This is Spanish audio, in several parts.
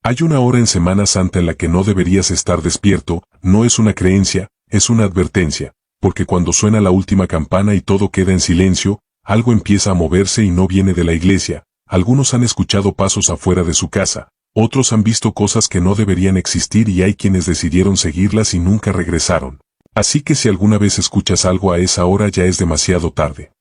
Hay una hora en Semana Santa en la que no deberías estar despierto, no es una creencia, es una advertencia, porque cuando suena la última campana y todo queda en silencio, algo empieza a moverse y no viene de la iglesia. Algunos han escuchado pasos afuera de su casa, otros han visto cosas que no deberían existir y hay quienes decidieron seguirlas y nunca regresaron. Así que si alguna vez escuchas algo a esa hora ya es demasiado tarde.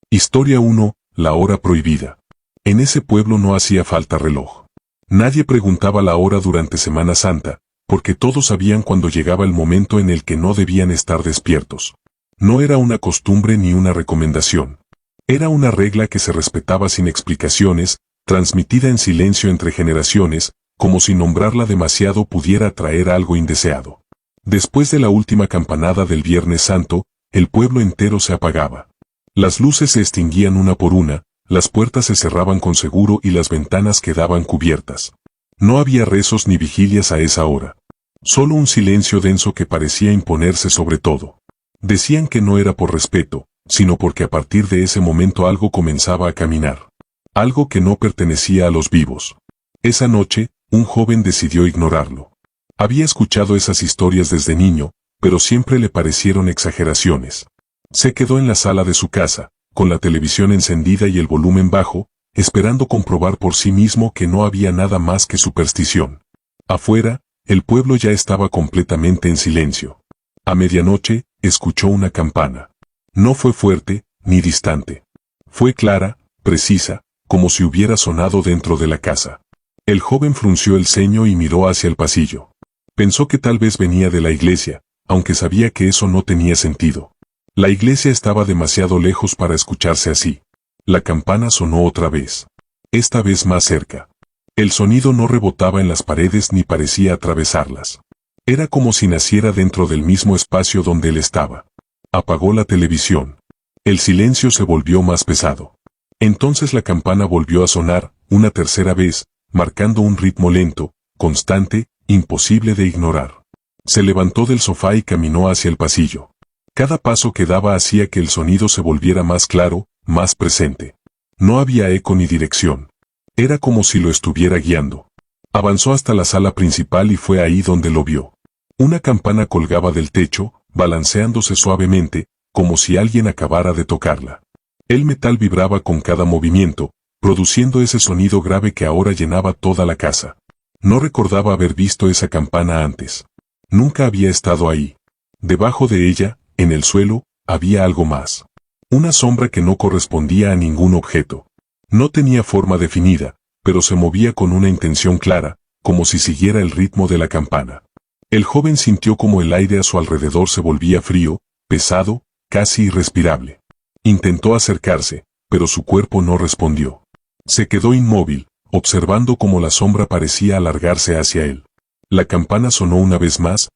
Historia 1, la hora prohibida. En ese pueblo no hacía falta reloj. Nadie preguntaba la hora durante Semana Santa, porque todos sabían cuando llegaba el momento en el que no debían estar despiertos. No era una costumbre ni una recomendación. Era una regla que se respetaba sin explicaciones, transmitida en silencio entre generaciones, como si nombrarla demasiado pudiera atraer algo indeseado. Después de la última campanada del Viernes Santo, el pueblo entero se apagaba. Las luces se extinguían una por una, las puertas se cerraban con seguro y las ventanas quedaban cubiertas. No había rezos ni vigilias a esa hora. Solo un silencio denso que parecía imponerse sobre todo. Decían que no era por respeto, sino porque a partir de ese momento algo comenzaba a caminar. Algo que no pertenecía a los vivos. Esa noche, un joven decidió ignorarlo. Había escuchado esas historias desde niño, pero siempre le parecieron exageraciones. Se quedó en la sala de su casa, con la televisión encendida y el volumen bajo, esperando comprobar por sí mismo que no había nada más que superstición. Afuera, el pueblo ya estaba completamente en silencio. A medianoche, escuchó una campana. No fue fuerte, ni distante. Fue clara, precisa, como si hubiera sonado dentro de la casa. El joven frunció el ceño y miró hacia el pasillo. Pensó que tal vez venía de la iglesia, aunque sabía que eso no tenía sentido. La iglesia estaba demasiado lejos para escucharse así. La campana sonó otra vez. Esta vez más cerca. El sonido no rebotaba en las paredes ni parecía atravesarlas. Era como si naciera dentro del mismo espacio donde él estaba. Apagó la televisión. El silencio se volvió más pesado. Entonces la campana volvió a sonar, una tercera vez, marcando un ritmo lento, constante, imposible de ignorar. Se levantó del sofá y caminó hacia el pasillo. Cada paso que daba hacía que el sonido se volviera más claro, más presente. No había eco ni dirección. Era como si lo estuviera guiando. Avanzó hasta la sala principal y fue ahí donde lo vio. Una campana colgaba del techo, balanceándose suavemente, como si alguien acabara de tocarla. El metal vibraba con cada movimiento, produciendo ese sonido grave que ahora llenaba toda la casa. No recordaba haber visto esa campana antes. Nunca había estado ahí. Debajo de ella, en el suelo, había algo más. Una sombra que no correspondía a ningún objeto. No tenía forma definida, pero se movía con una intención clara, como si siguiera el ritmo de la campana. El joven sintió como el aire a su alrededor se volvía frío, pesado, casi irrespirable. Intentó acercarse, pero su cuerpo no respondió. Se quedó inmóvil, observando cómo la sombra parecía alargarse hacia él. La campana sonó una vez más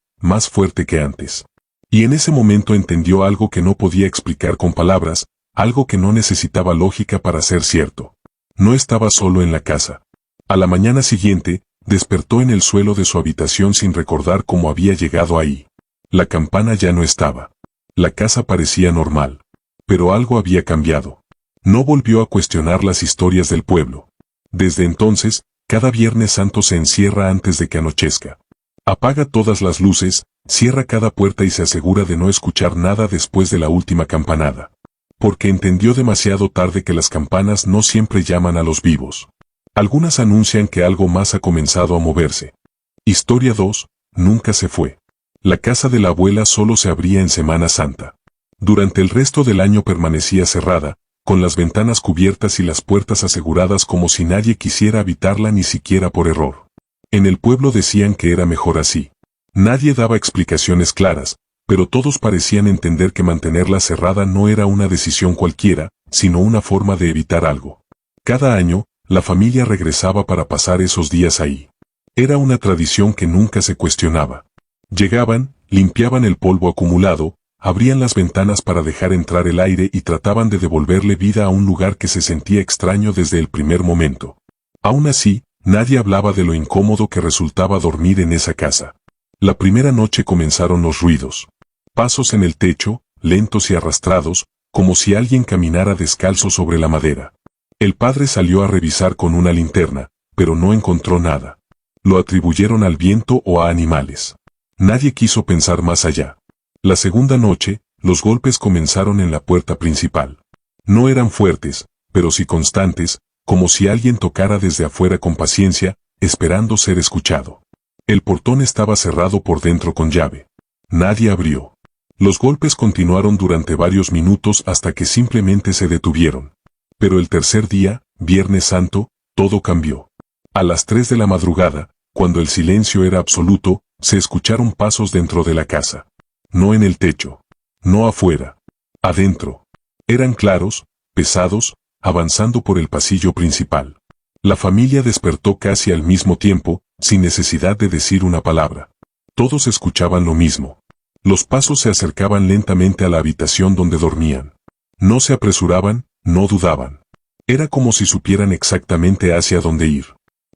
fuerte que antes. Y en ese momento entendió algo que no podía explicar con palabras, algo que no necesitaba lógica para ser cierto. No estaba solo en la casa. A la mañana siguiente, despertó en el suelo de su habitación sin recordar cómo había llegado ahí. La campana ya no estaba. La casa parecía normal. Pero algo había cambiado. No volvió a cuestionar las historias del pueblo. Desde entonces, cada Viernes Santo se encierra antes de que anochezca. Apaga todas las luces, cierra cada puerta y se asegura de no escuchar nada después de la última campanada. Porque entendió demasiado tarde que las campanas no siempre llaman a los vivos. Algunas anuncian que algo más ha comenzado a moverse. Historia 2, nunca se fue. La casa de la abuela solo se abría en Semana Santa. Durante el resto del año permanecía cerrada, con las ventanas cubiertas y las puertas aseguradas como si nadie quisiera habitarla ni siquiera por error. En el pueblo decían que era mejor así. Nadie daba explicaciones claras, pero todos parecían entender que mantenerla cerrada no era una decisión cualquiera, sino una forma de evitar algo. Cada año, la familia regresaba para pasar esos días ahí. Era una tradición que nunca se cuestionaba. Llegaban, limpiaban el polvo acumulado, abrían las ventanas para dejar entrar el aire y trataban de devolverle vida a un lugar que se sentía extraño desde el primer momento. Aún así, nadie hablaba de lo incómodo que resultaba dormir en esa casa. La primera noche comenzaron los ruidos. Pasos en el techo, lentos y arrastrados, como si alguien caminara descalzo sobre la madera. El padre salió a revisar con una linterna, pero no encontró nada. Lo atribuyeron al viento o a animales. Nadie quiso pensar más allá. La segunda noche, los golpes comenzaron en la puerta principal. No eran fuertes, pero sí constantes, como si alguien tocara desde afuera con paciencia, esperando ser escuchado. El portón estaba cerrado por dentro con llave. Nadie abrió. Los golpes continuaron durante varios minutos hasta que simplemente se detuvieron. Pero el tercer día, Viernes Santo, todo cambió. A las 3 de la madrugada, cuando el silencio era absoluto, se escucharon pasos dentro de la casa. No en el techo. No afuera. Adentro. Eran claros, pesados, avanzando por el pasillo principal. La familia despertó casi al mismo tiempo, sin necesidad de decir una palabra. Todos escuchaban lo mismo. Los pasos se acercaban lentamente a la habitación donde dormían. No se apresuraban, no dudaban. Era como si supieran exactamente hacia dónde ir.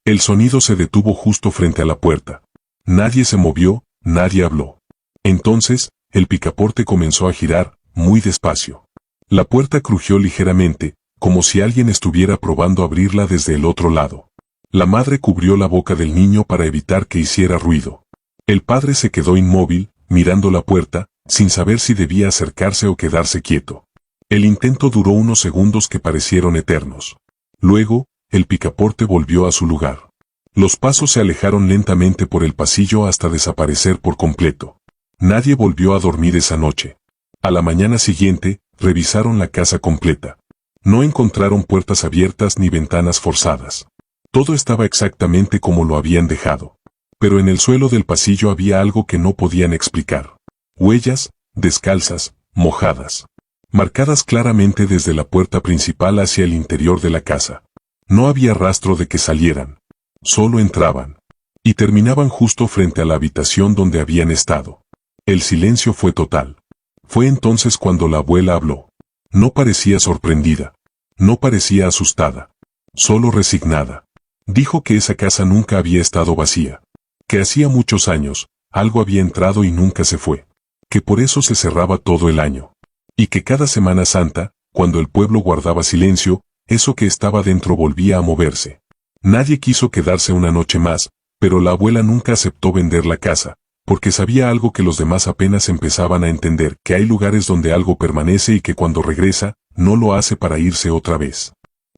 El sonido se detuvo justo frente a la puerta. Nadie se movió, nadie habló. Entonces, el picaporte comenzó a girar, muy despacio. La puerta crujió ligeramente, como si alguien estuviera probando abrirla desde el otro lado. La madre cubrió la boca del niño para evitar que hiciera ruido. El padre se quedó inmóvil, mirando la puerta, sin saber si debía acercarse o quedarse quieto. El intento duró unos segundos que parecieron eternos. Luego, el picaporte volvió a su lugar. Los pasos se alejaron lentamente por el pasillo hasta desaparecer por completo. Nadie volvió a dormir esa noche. A la mañana siguiente, revisaron la casa completa. No encontraron puertas abiertas ni ventanas forzadas. Todo estaba exactamente como lo habían dejado. Pero en el suelo del pasillo había algo que no podían explicar. Huellas, descalzas, mojadas. Marcadas claramente desde la puerta principal hacia el interior de la casa. No había rastro de que salieran. Solo entraban. Y terminaban justo frente a la habitación donde habían estado. El silencio fue total. Fue entonces cuando la abuela habló. No parecía sorprendida. No parecía asustada. Solo resignada. Dijo que esa casa nunca había estado vacía. Que hacía muchos años, algo había entrado y nunca se fue. Que por eso se cerraba todo el año. Y que cada Semana Santa, cuando el pueblo guardaba silencio, eso que estaba dentro volvía a moverse. Nadie quiso quedarse una noche más, pero la abuela nunca aceptó vender la casa, porque sabía algo que los demás apenas empezaban a entender, que hay lugares donde algo permanece y que cuando regresa, no lo hace para irse otra vez.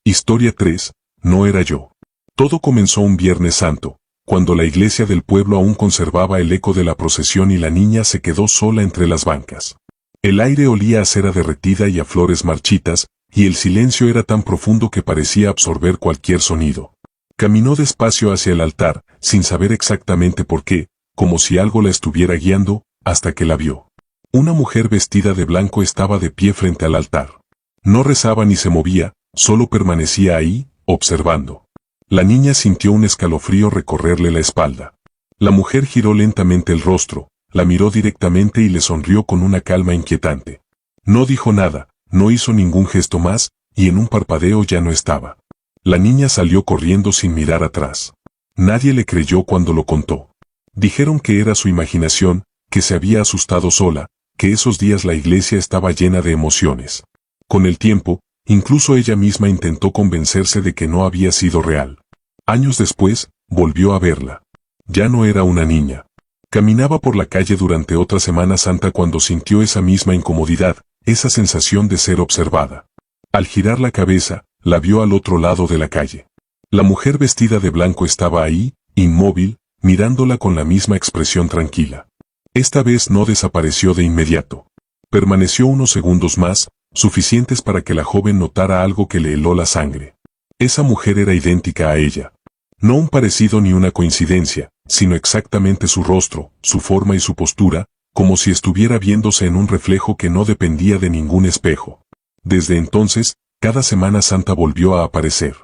Historia 3, no era yo. Todo comenzó un Viernes Santo, cuando la iglesia del pueblo aún conservaba el eco de la procesión y la niña se quedó sola entre las bancas. El aire olía a cera derretida y a flores marchitas, y el silencio era tan profundo que parecía absorber cualquier sonido. Caminó despacio hacia el altar, sin saber exactamente por qué, como si algo la estuviera guiando, hasta que la vio. Una mujer vestida de blanco estaba de pie frente al altar. No rezaba ni se movía, solo permanecía ahí, observando. La niña sintió un escalofrío recorrerle la espalda. La mujer giró lentamente el rostro, la miró directamente y le sonrió con una calma inquietante. No dijo nada, no hizo ningún gesto más, y en un parpadeo ya no estaba. La niña salió corriendo sin mirar atrás. Nadie le creyó cuando lo contó. Dijeron que era su imaginación, que se había asustado sola, que esos días la iglesia estaba llena de emociones. Con el tiempo, incluso ella misma intentó convencerse de que no había sido real. Años después, volvió a verla. Ya no era una niña. Caminaba por la calle durante otra Semana Santa cuando sintió esa misma incomodidad, esa sensación de ser observada. Al girar la cabeza, la vio al otro lado de la calle. La mujer vestida de blanco estaba ahí, inmóvil, mirándola con la misma expresión tranquila. Esta vez no desapareció de inmediato. Permaneció unos segundos más, suficientes para que la joven notara algo que le heló la sangre. Esa mujer era idéntica a ella. No un parecido ni una coincidencia, sino exactamente su rostro, su forma y su postura, como si estuviera viéndose en un reflejo que no dependía de ningún espejo. Desde entonces, cada Semana Santa volvió a aparecer.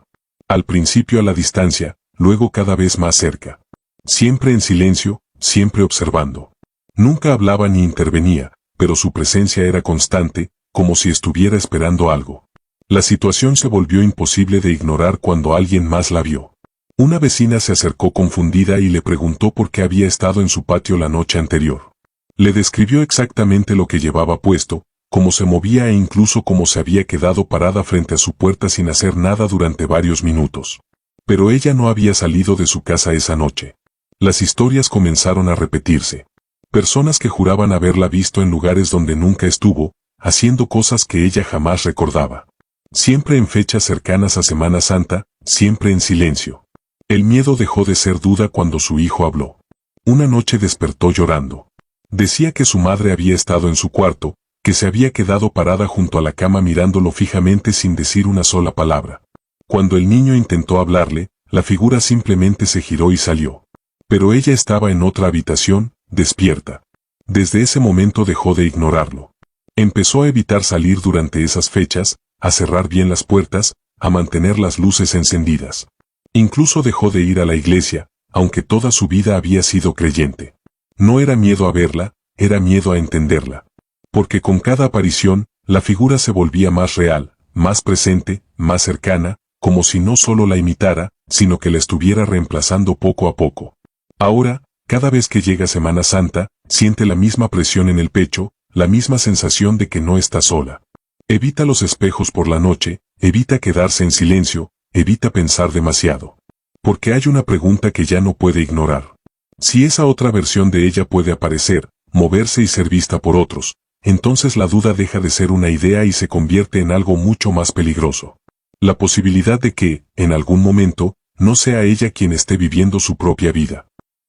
Al principio a la distancia, luego cada vez más cerca. Siempre en silencio, siempre observando. Nunca hablaba ni intervenía, pero su presencia era constante, como si estuviera esperando algo. La situación se volvió imposible de ignorar cuando alguien más la vio. Una vecina se acercó confundida y le preguntó por qué había estado en su patio la noche anterior. Le describió exactamente lo que llevaba puesto, cómo se movía e incluso cómo se había quedado parada frente a su puerta sin hacer nada durante varios minutos. Pero ella no había salido de su casa esa noche. Las historias comenzaron a repetirse. Personas que juraban haberla visto en lugares donde nunca estuvo, haciendo cosas que ella jamás recordaba. Siempre en fechas cercanas a Semana Santa, siempre en silencio. El miedo dejó de ser duda cuando su hijo habló. Una noche despertó llorando. Decía que su madre había estado en su cuarto, que se había quedado parada junto a la cama mirándolo fijamente sin decir una sola palabra. Cuando el niño intentó hablarle, la figura simplemente se giró y salió. Pero ella estaba en otra habitación, despierta. Desde ese momento dejó de ignorarlo. Empezó a evitar salir durante esas fechas, a cerrar bien las puertas, a mantener las luces encendidas. Incluso dejó de ir a la iglesia, aunque toda su vida había sido creyente. No era miedo a verla, era miedo a entenderla. Porque con cada aparición, la figura se volvía más real, más presente, más cercana, como si no solo la imitara, sino que la estuviera reemplazando poco a poco. Ahora, cada vez que llega Semana Santa, siente la misma presión en el pecho, la misma sensación de que no está sola. Evita los espejos por la noche, evita quedarse en silencio, evita pensar demasiado. Porque hay una pregunta que ya no puede ignorar. Si esa otra versión de ella puede aparecer, moverse y ser vista por otros, entonces la duda deja de ser una idea y se convierte en algo mucho más peligroso. La posibilidad de que, en algún momento, no sea ella quien esté viviendo su propia vida.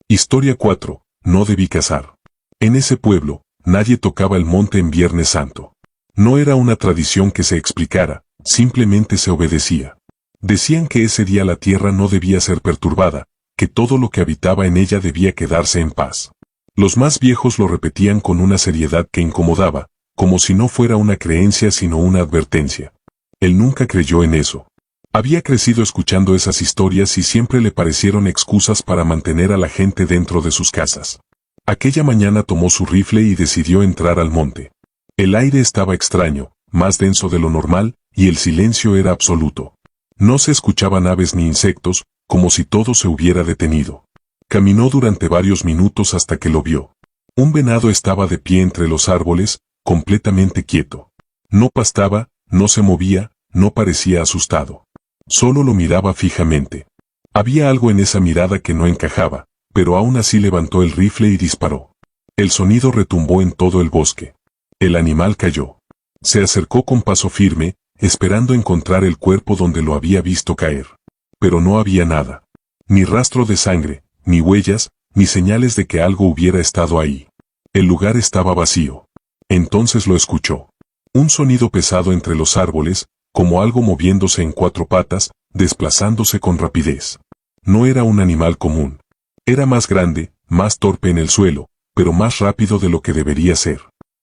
Historia 4. No debí casar. En ese pueblo, nadie tocaba el monte en Viernes Santo. No era una tradición que se explicara, simplemente se obedecía. Decían que ese día la tierra no debía ser perturbada, que todo lo que habitaba en ella debía quedarse en paz. Los más viejos lo repetían con una seriedad que incomodaba, como si no fuera una creencia sino una advertencia. Él nunca creyó en eso. Había crecido escuchando esas historias y siempre le parecieron excusas para mantener a la gente dentro de sus casas. Aquella mañana tomó su rifle y decidió entrar al monte. El aire estaba extraño, más denso de lo normal, y el silencio era absoluto. No se escuchaban aves ni insectos, como si todo se hubiera detenido. Caminó durante varios minutos hasta que lo vio. Un venado estaba de pie entre los árboles, completamente quieto. No pastaba, no se movía, no parecía asustado. Solo lo miraba fijamente. Había algo en esa mirada que no encajaba, pero aún así levantó el rifle y disparó. El sonido retumbó en todo el bosque. El animal cayó. Se acercó con paso firme, esperando encontrar el cuerpo donde lo había visto caer. Pero no había nada. Ni rastro de sangre, ni huellas, ni señales de que algo hubiera estado ahí. El lugar estaba vacío. Entonces lo escuchó. Un sonido pesado entre los árboles, como algo moviéndose en cuatro patas, desplazándose con rapidez. No era un animal común. Era más grande, más torpe en el suelo, pero más rápido de lo que debería ser.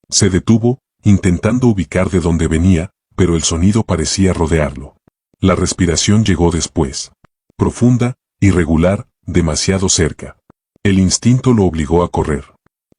Se detuvo, intentando ubicar de dónde venía, pero el sonido parecía rodearlo. La respiración llegó después. Profunda, irregular, demasiado cerca. El instinto lo obligó a correr.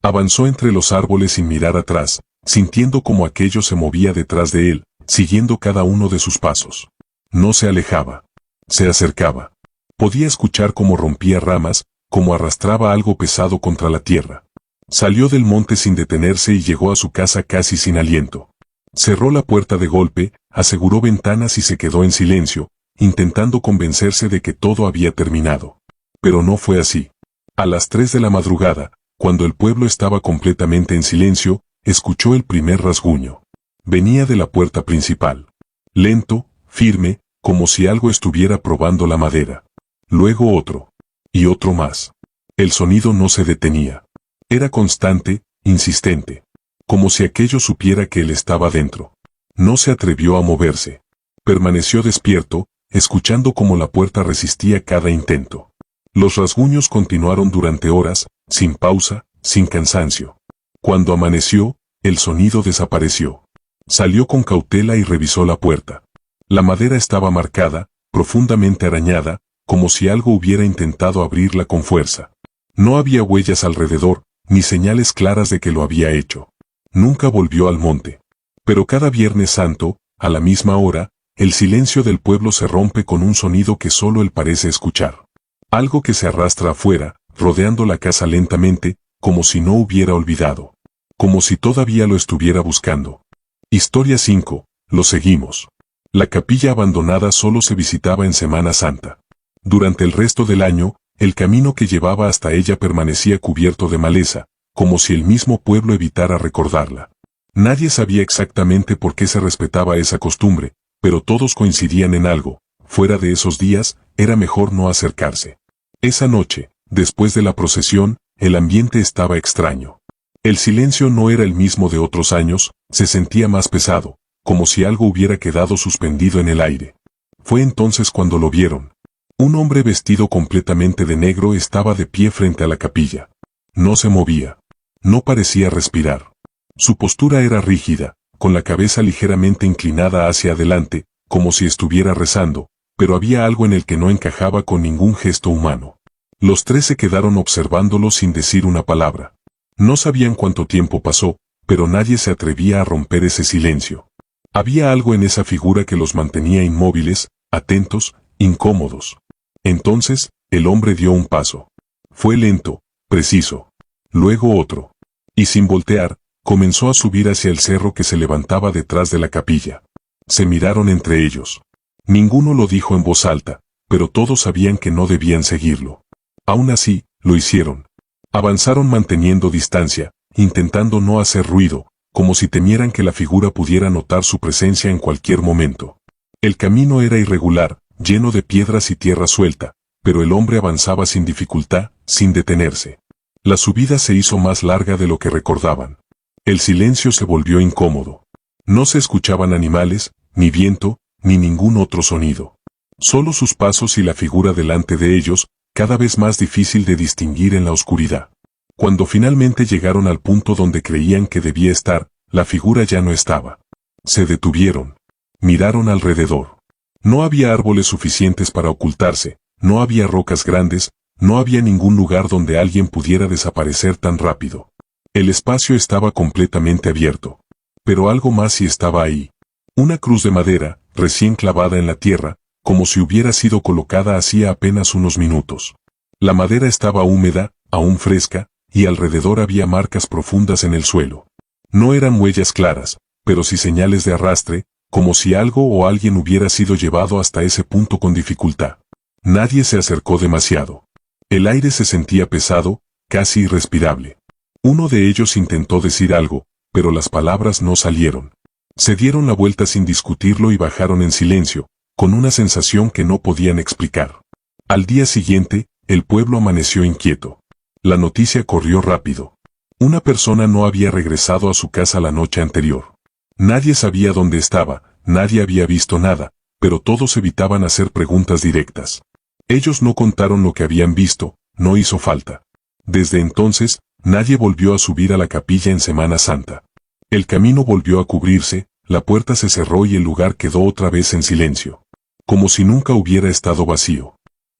Avanzó entre los árboles sin mirar atrás, sintiendo como aquello se movía detrás de él, siguiendo cada uno de sus pasos. No se alejaba. Se acercaba. Podía escuchar cómo rompía ramas, cómo arrastraba algo pesado contra la tierra. Salió del monte sin detenerse y llegó a su casa casi sin aliento. Cerró la puerta de golpe, aseguró ventanas y se quedó en silencio, intentando convencerse de que todo había terminado. Pero no fue así. A las 3 de la madrugada, cuando el pueblo estaba completamente en silencio, escuchó el primer rasguño. Venía de la puerta principal. Lento, firme, como si algo estuviera probando la madera. Luego otro. Y otro más. El sonido no se detenía. Era constante, insistente. Como si aquello supiera que él estaba dentro. No se atrevió a moverse. Permaneció despierto, escuchando cómo la puerta resistía cada intento. Los rasguños continuaron durante horas, sin pausa, sin cansancio. Cuando amaneció, el sonido desapareció. Salió con cautela y revisó la puerta. La madera estaba marcada, profundamente arañada, como si algo hubiera intentado abrirla con fuerza. No había huellas alrededor, ni señales claras de que lo había hecho. Nunca volvió al monte. Pero cada Viernes Santo, a la misma hora, el silencio del pueblo se rompe con un sonido que solo él parece escuchar. Algo que se arrastra afuera, rodeando la casa lentamente, como si no hubiera olvidado. Como si todavía lo estuviera buscando. Historia 5. Lo seguimos. La capilla abandonada solo se visitaba en Semana Santa. Durante el resto del año, el camino que llevaba hasta ella permanecía cubierto de maleza, como si el mismo pueblo evitara recordarla. Nadie sabía exactamente por qué se respetaba esa costumbre, pero todos coincidían en algo: fuera de esos días, era mejor no acercarse. Esa noche, después de la procesión, el ambiente estaba extraño. El silencio no era el mismo de otros años, se sentía más pesado, como si algo hubiera quedado suspendido en el aire. Fue entonces cuando lo vieron. Un hombre vestido completamente de negro estaba de pie frente a la capilla. No se movía. No parecía respirar. Su postura era rígida, con la cabeza ligeramente inclinada hacia adelante, como si estuviera rezando, pero había algo en el que no encajaba con ningún gesto humano. Los tres se quedaron observándolo sin decir una palabra. No sabían cuánto tiempo pasó, pero nadie se atrevía a romper ese silencio. Había algo en esa figura que los mantenía inmóviles, atentos, incómodos. Entonces, el hombre dio un paso. Fue lento, preciso. Luego otro. Y sin voltear, comenzó a subir hacia el cerro que se levantaba detrás de la capilla. Se miraron entre ellos. Ninguno lo dijo en voz alta, pero todos sabían que no debían seguirlo. Aún así, lo hicieron. Avanzaron manteniendo distancia, intentando no hacer ruido, como si temieran que la figura pudiera notar su presencia en cualquier momento. El camino era irregular, lleno de piedras y tierra suelta, pero el hombre avanzaba sin dificultad, sin detenerse. La subida se hizo más larga de lo que recordaban. El silencio se volvió incómodo. No se escuchaban animales, ni viento, ni ningún otro sonido. Solo sus pasos y la figura delante de ellos, cada vez más difícil de distinguir en la oscuridad. Cuando finalmente llegaron al punto donde creían que debía estar, la figura ya no estaba. Se detuvieron. Miraron alrededor. No había árboles suficientes para ocultarse, no había rocas grandes, no había ningún lugar donde alguien pudiera desaparecer tan rápido. El espacio estaba completamente abierto. Pero algo más sí estaba ahí. Una cruz de madera, recién clavada en la tierra, como si hubiera sido colocada hacía apenas unos minutos. La madera estaba húmeda, aún fresca, y alrededor había marcas profundas en el suelo. No eran huellas claras, pero sí señales de arrastre, como si algo o alguien hubiera sido llevado hasta ese punto con dificultad. Nadie se acercó demasiado. El aire se sentía pesado, casi irrespirable. Uno de ellos intentó decir algo, pero las palabras no salieron. Se dieron la vuelta sin discutirlo y bajaron en silencio, con una sensación que no podían explicar. Al día siguiente, el pueblo amaneció inquieto. La noticia corrió rápido. Una persona no había regresado a su casa la noche anterior. Nadie sabía dónde estaba, nadie había visto nada, pero todos evitaban hacer preguntas directas. Ellos no contaron lo que habían visto, no hizo falta. Desde entonces, nadie volvió a subir a la capilla en Semana Santa. El camino volvió a cubrirse, la puerta se cerró y el lugar quedó otra vez en silencio. Como si nunca hubiera estado vacío.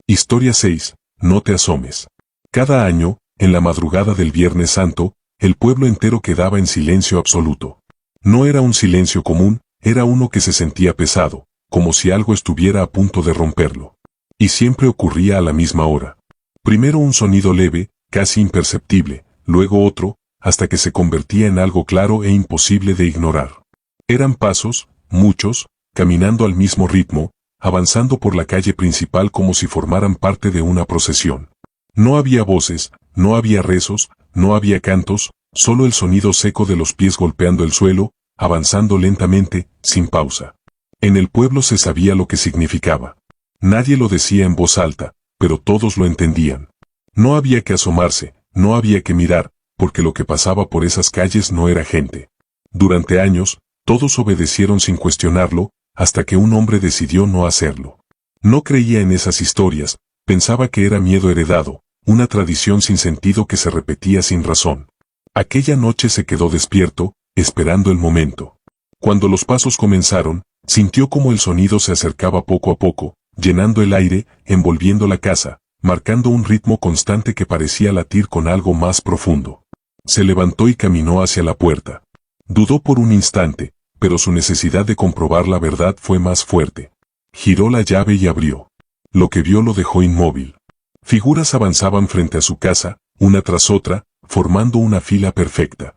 Historia 6. No te asomes. Cada año, en la madrugada del Viernes Santo, el pueblo entero quedaba en silencio absoluto. No era un silencio común, era uno que se sentía pesado, como si algo estuviera a punto de romperlo. Y siempre ocurría a la misma hora. Primero un sonido leve, casi imperceptible, luego otro, hasta que se convertía en algo claro e imposible de ignorar. Eran pasos, muchos, caminando al mismo ritmo, avanzando por la calle principal como si formaran parte de una procesión. No había voces, no había rezos, no había cantos, solo el sonido seco de los pies golpeando el suelo, avanzando lentamente, sin pausa. En el pueblo se sabía lo que significaba. Nadie lo decía en voz alta, pero todos lo entendían. No había que asomarse, no había que mirar, porque lo que pasaba por esas calles no era gente. Durante años, todos obedecieron sin cuestionarlo, hasta que un hombre decidió no hacerlo. No creía en esas historias, pensaba que era miedo heredado, una tradición sin sentido que se repetía sin razón. Aquella noche se quedó despierto, esperando el momento. Cuando los pasos comenzaron, sintió como el sonido se acercaba poco a poco, llenando el aire, envolviendo la casa, marcando un ritmo constante que parecía latir con algo más profundo. Se levantó y caminó hacia la puerta. Dudó por un instante, pero su necesidad de comprobar la verdad fue más fuerte. Giró la llave y abrió. Lo que vio lo dejó inmóvil. Figuras avanzaban frente a su casa, una tras otra, formando una fila perfecta.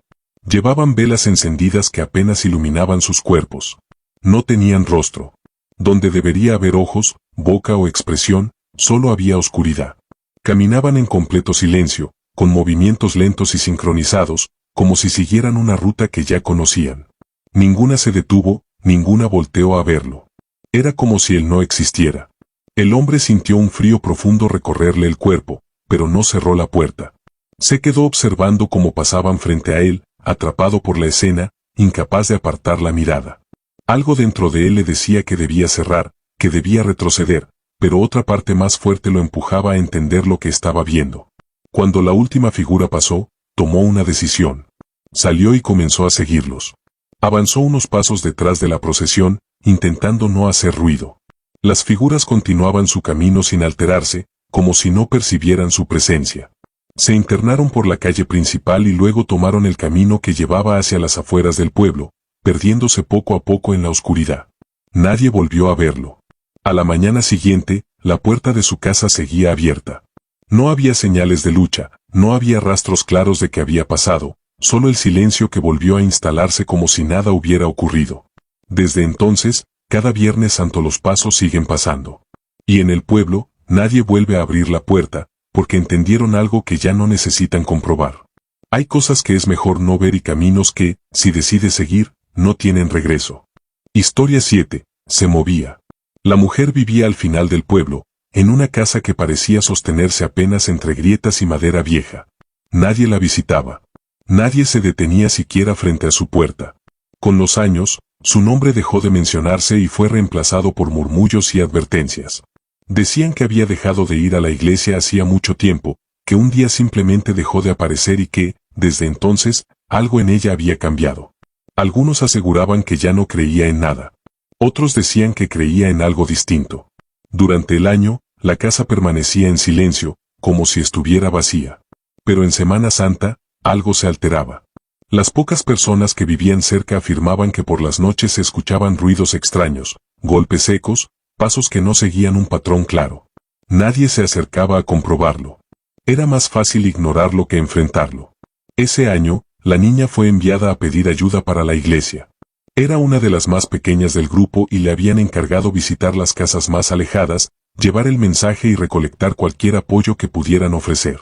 Llevaban velas encendidas que apenas iluminaban sus cuerpos. No tenían rostro. Donde debería haber ojos, boca o expresión, Solo había oscuridad. Caminaban en completo silencio, con movimientos lentos y sincronizados, como si siguieran una ruta que ya conocían. Ninguna se detuvo, ninguna volteó a verlo. Era como si él no existiera. El hombre sintió un frío profundo recorrerle el cuerpo, pero no cerró la puerta. Se quedó observando cómo pasaban frente a él, atrapado por la escena, incapaz de apartar la mirada. Algo dentro de él le decía que debía cerrar, que debía retroceder, pero otra parte más fuerte lo empujaba a entender lo que estaba viendo. Cuando la última figura pasó, tomó una decisión. Salió y comenzó a seguirlos. Avanzó unos pasos detrás de la procesión, intentando no hacer ruido. Las figuras continuaban su camino sin alterarse, como si no percibieran su presencia. Se internaron por la calle principal y luego tomaron el camino que llevaba hacia las afueras del pueblo, perdiéndose poco a poco en la oscuridad. Nadie volvió a verlo. A la mañana siguiente, la puerta de su casa seguía abierta. No había señales de lucha, no había rastros claros de que había pasado, solo el silencio que volvió a instalarse como si nada hubiera ocurrido. Desde entonces, cada Viernes Santo los pasos siguen pasando. Y en el pueblo, nadie vuelve a abrir la puerta, porque entendieron algo que ya no necesitan comprobar. Hay cosas que es mejor no ver y caminos que, si decides seguir, no tienen regreso. Historia 7. Se movía. La mujer vivía al final del pueblo, en una casa que parecía sostenerse apenas entre grietas y madera vieja. Nadie la visitaba. Nadie se detenía siquiera frente a su puerta. Con los años, su nombre dejó de mencionarse y fue reemplazado por murmullos y advertencias. Decían que había dejado de ir a la iglesia hacía mucho tiempo, que un día simplemente dejó de aparecer y que, desde entonces, algo en ella había cambiado. Algunos aseguraban que ya no creía en nada. Otros decían que creía en algo distinto. Durante el año, la casa permanecía en silencio, como si estuviera vacía. Pero en Semana Santa, algo se alteraba. Las pocas personas que vivían cerca afirmaban que por las noches se escuchaban ruidos extraños, golpes secos, pasos que no seguían un patrón claro. Nadie se acercaba a comprobarlo. Era más fácil ignorarlo que enfrentarlo. Ese año, la niña fue enviada a pedir ayuda para la iglesia. Era una de las más pequeñas del grupo y le habían encargado visitar las casas más alejadas, llevar el mensaje y recolectar cualquier apoyo que pudieran ofrecer.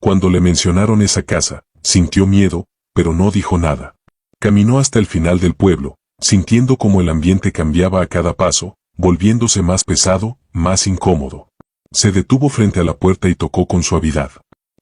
Cuando le mencionaron esa casa, sintió miedo, pero no dijo nada. Caminó hasta el final del pueblo, sintiendo cómo el ambiente cambiaba a cada paso, volviéndose más pesado, más incómodo. Se detuvo frente a la puerta y tocó con suavidad.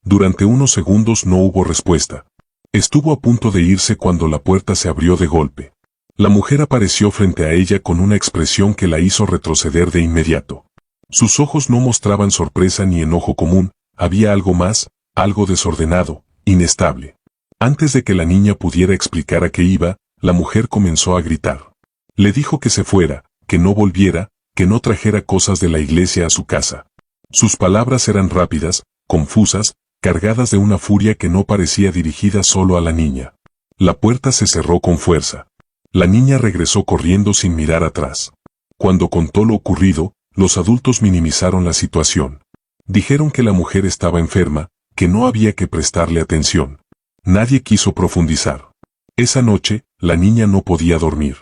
Durante unos segundos no hubo respuesta. Estuvo a punto de irse cuando la puerta se abrió de golpe. La mujer apareció frente a ella con una expresión que la hizo retroceder de inmediato. Sus ojos no mostraban sorpresa ni enojo común, había algo más, algo desordenado, inestable. Antes de que la niña pudiera explicar a qué iba, la mujer comenzó a gritar. Le dijo que se fuera, que no volviera, que no trajera cosas de la iglesia a su casa. Sus palabras eran rápidas, confusas, cargadas de una furia que no parecía dirigida solo a la niña. La puerta se cerró con fuerza. La niña regresó corriendo sin mirar atrás. Cuando contó lo ocurrido, los adultos minimizaron la situación. Dijeron que la mujer estaba enferma, que no había que prestarle atención. Nadie quiso profundizar. Esa noche, la niña no podía dormir.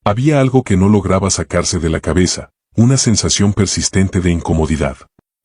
Había algo que no lograba sacarse de la cabeza, una sensación persistente de incomodidad.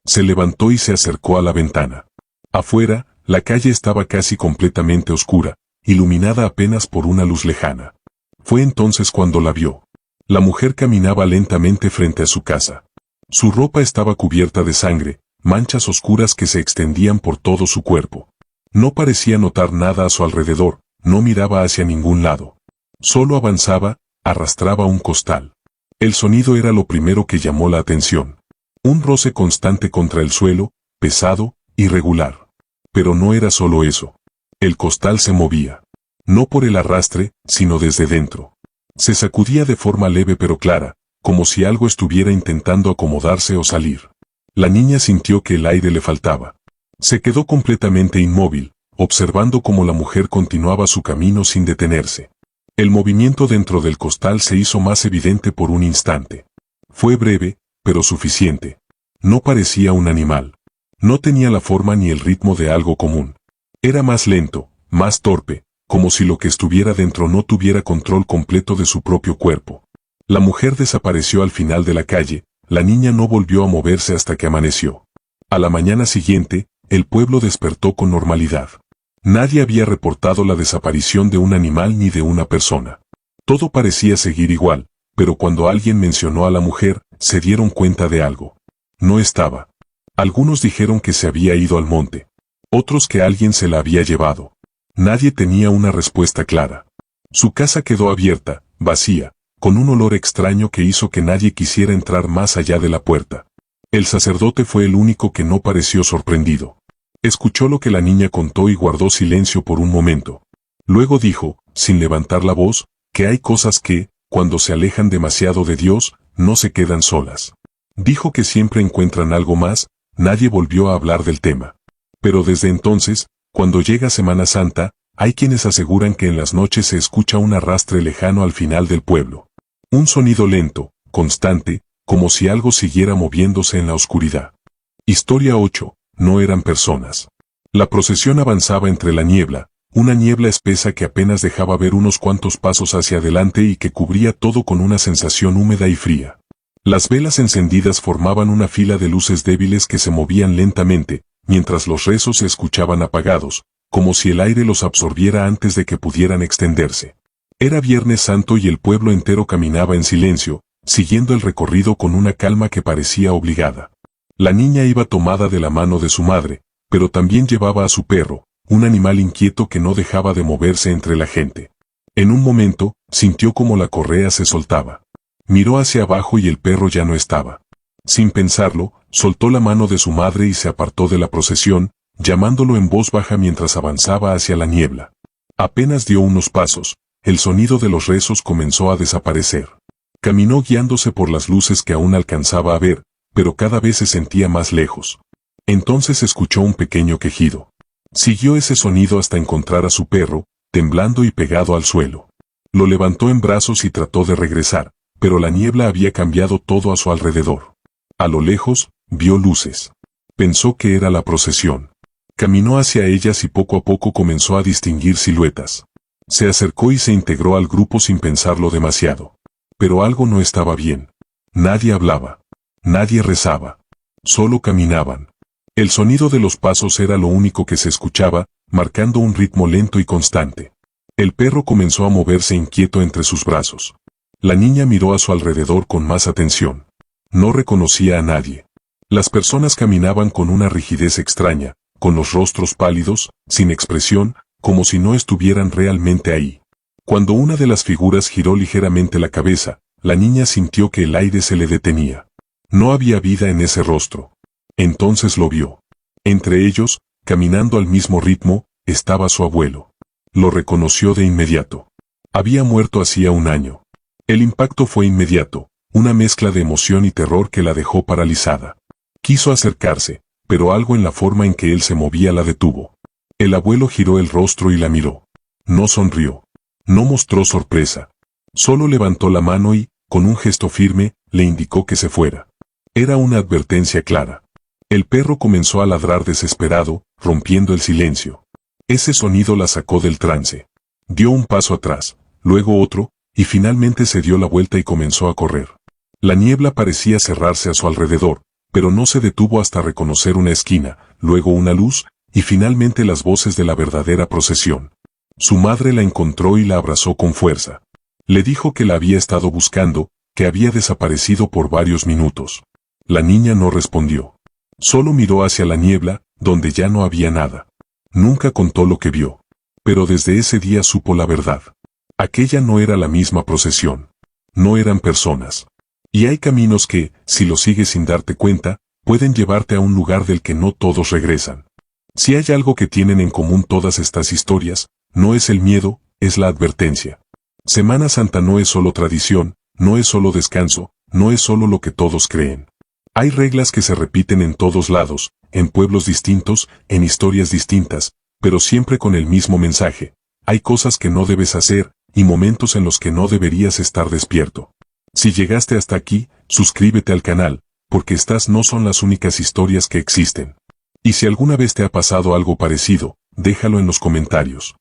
Se levantó y se acercó a la ventana. Afuera, la calle estaba casi completamente oscura, iluminada apenas por una luz lejana. Fue entonces cuando la vio. La mujer caminaba lentamente frente a su casa. Su ropa estaba cubierta de sangre, manchas oscuras que se extendían por todo su cuerpo. No parecía notar nada a su alrededor, no miraba hacia ningún lado. Solo avanzaba, arrastraba un costal. El sonido era lo primero que llamó la atención. Un roce constante contra el suelo, pesado, irregular. Pero no era solo eso. El costal se movía. No por el arrastre, sino desde dentro. Se sacudía de forma leve pero clara, como si algo estuviera intentando acomodarse o salir. La niña sintió que el aire le faltaba. Se quedó completamente inmóvil, observando cómo la mujer continuaba su camino sin detenerse. El movimiento dentro del costal se hizo más evidente por un instante. Fue breve, pero suficiente. No parecía un animal. No tenía la forma ni el ritmo de algo común. Era más lento, más torpe, como si lo que estuviera dentro no tuviera control completo de su propio cuerpo. La mujer desapareció al final de la calle, la niña no volvió a moverse hasta que amaneció. A la mañana siguiente, el pueblo despertó con normalidad. Nadie había reportado la desaparición de un animal ni de una persona. Todo parecía seguir igual, pero cuando alguien mencionó a la mujer, se dieron cuenta de algo. No estaba. Algunos dijeron que se había ido al monte. Otros que alguien se la había llevado. Nadie tenía una respuesta clara. Su casa quedó abierta, vacía, con un olor extraño que hizo que nadie quisiera entrar más allá de la puerta. El sacerdote fue el único que no pareció sorprendido. Escuchó lo que la niña contó y guardó silencio por un momento. Luego dijo, sin levantar la voz, que hay cosas que, cuando se alejan demasiado de Dios, no se quedan solas. Dijo que siempre encuentran algo más. Nadie volvió a hablar del tema. Pero desde entonces, cuando llega Semana Santa, hay quienes aseguran que en las noches se escucha un arrastre lejano al final del pueblo. Un sonido lento, constante, como si algo siguiera moviéndose en la oscuridad. Historia 8. No eran personas. La procesión avanzaba entre la niebla, una niebla espesa que apenas dejaba ver unos cuantos pasos hacia adelante y que cubría todo con una sensación húmeda y fría. Las velas encendidas formaban una fila de luces débiles que se movían lentamente, mientras los rezos se escuchaban apagados, como si el aire los absorbiera antes de que pudieran extenderse. Era Viernes Santo y el pueblo entero caminaba en silencio, siguiendo el recorrido con una calma que parecía obligada. La niña iba tomada de la mano de su madre, pero también llevaba a su perro, un animal inquieto que no dejaba de moverse entre la gente. En un momento, sintió como la correa se soltaba. Miró hacia abajo y el perro ya no estaba. Sin pensarlo, soltó la mano de su madre y se apartó de la procesión, llamándolo en voz baja mientras avanzaba hacia la niebla. Apenas dio unos pasos, el sonido de los rezos comenzó a desaparecer. Caminó guiándose por las luces que aún alcanzaba a ver, pero cada vez se sentía más lejos. Entonces escuchó un pequeño quejido. Siguió ese sonido hasta encontrar a su perro, temblando y pegado al suelo. Lo levantó en brazos y trató de regresar, pero la niebla había cambiado todo a su alrededor. A lo lejos, vio luces. Pensó que era la procesión. Caminó hacia ellas y poco a poco comenzó a distinguir siluetas. Se acercó y se integró al grupo sin pensarlo demasiado. Pero algo no estaba bien. Nadie hablaba. Nadie rezaba. Solo caminaban. El sonido de los pasos era lo único que se escuchaba, marcando un ritmo lento y constante. El perro comenzó a moverse inquieto entre sus brazos. La niña miró a su alrededor con más atención. No reconocía a nadie. Las personas caminaban con una rigidez extraña, con los rostros pálidos, sin expresión, como si no estuvieran realmente ahí. Cuando una de las figuras giró ligeramente la cabeza, la niña sintió que el aire se le detenía. No había vida en ese rostro. Entonces lo vio. Entre ellos, caminando al mismo ritmo, estaba su abuelo. Lo reconoció de inmediato. Había muerto hacía un año. El impacto fue inmediato, una mezcla de emoción y terror que la dejó paralizada. Quiso acercarse, pero algo en la forma en que él se movía la detuvo. El abuelo giró el rostro y la miró. No sonrió. No mostró sorpresa. Solo levantó la mano y, con un gesto firme, le indicó que se fuera. Era una advertencia clara. El perro comenzó a ladrar desesperado, rompiendo el silencio. Ese sonido la sacó del trance. Dio un paso atrás, luego otro, y finalmente se dio la vuelta y comenzó a correr. La niebla parecía cerrarse a su alrededor, pero no se detuvo hasta reconocer una esquina, luego una luz, y finalmente las voces de la verdadera procesión. Su madre la encontró y la abrazó con fuerza. Le dijo que la había estado buscando, que había desaparecido por varios minutos. La niña no respondió. Solo miró hacia la niebla, donde ya no había nada. Nunca contó lo que vio. Pero desde ese día supo la verdad. Aquella no era la misma procesión. No eran personas. Y hay caminos que, si los sigues sin darte cuenta, pueden llevarte a un lugar del que no todos regresan. Si hay algo que tienen en común todas estas historias, no es el miedo, es la advertencia. Semana Santa no es solo tradición, no es solo descanso, no es solo lo que todos creen. Hay reglas que se repiten en todos lados, en pueblos distintos, en historias distintas, pero siempre con el mismo mensaje. Hay cosas que no debes hacer, y momentos en los que no deberías estar despierto. Si llegaste hasta aquí, suscríbete al canal, porque estas no son las únicas historias que existen. Y si alguna vez te ha pasado algo parecido, déjalo en los comentarios.